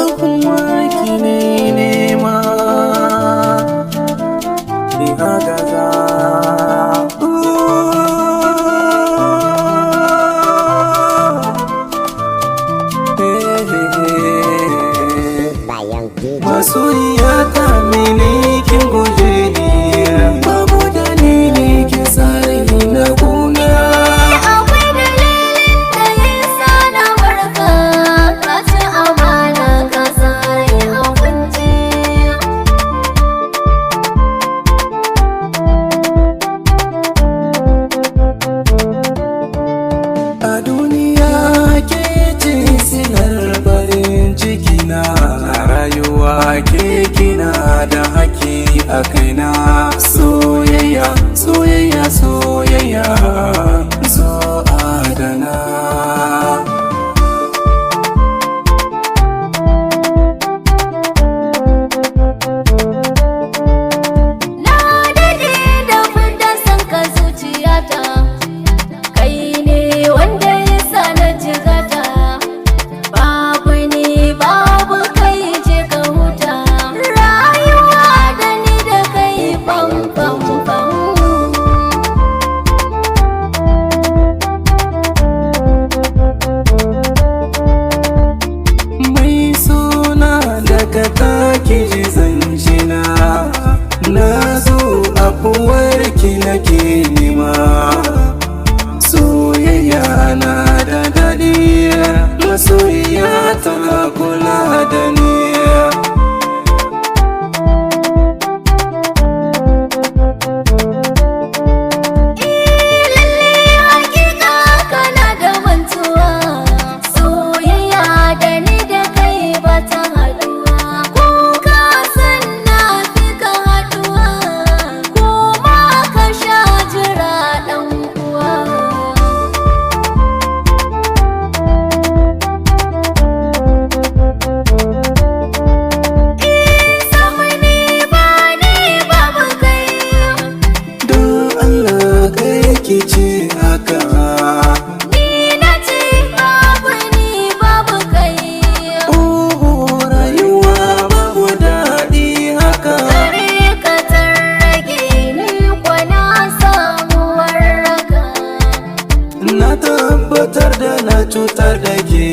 Abubuwarki ne nema ki agaza. Masoyiya ta mene kin guje ni, babu dalili kin sare ni na kuna. Akwai dalilin da yasa na barka, ka ci amana ka sare a kunci. A duniya ke ce silar farin ciki na, rayuwa ke kina da haƙƙi a kaina. Soyayya, soyayya, soyayya, so adana. Na daɗe da fidda son ka zuciyata, kai ne wanda ya sa na jigata. Babu ni babu kai je ka huta, rayuwa da ni da kai fam fam fam. Mai suna daga taki ji zancina, na zo abuwarki nake nema. Soyayya na da daɗi, masoyiya ta kula da ni. Lalle hakika kana da mantuwa, soyayya da ni da kai ba ta haduwa. Ko ka san na fi ka haduwa, ko ma ka sha jira ɗan uwa. Zamani ba ni babu kai, Don Allah kai ki ce haka. ni na ce babu ni babu kai. Oh, rayuwa babu daɗi haka. Kare ka tarrage ni kwana samu warraka. Na tabbatar da na cutar da ke.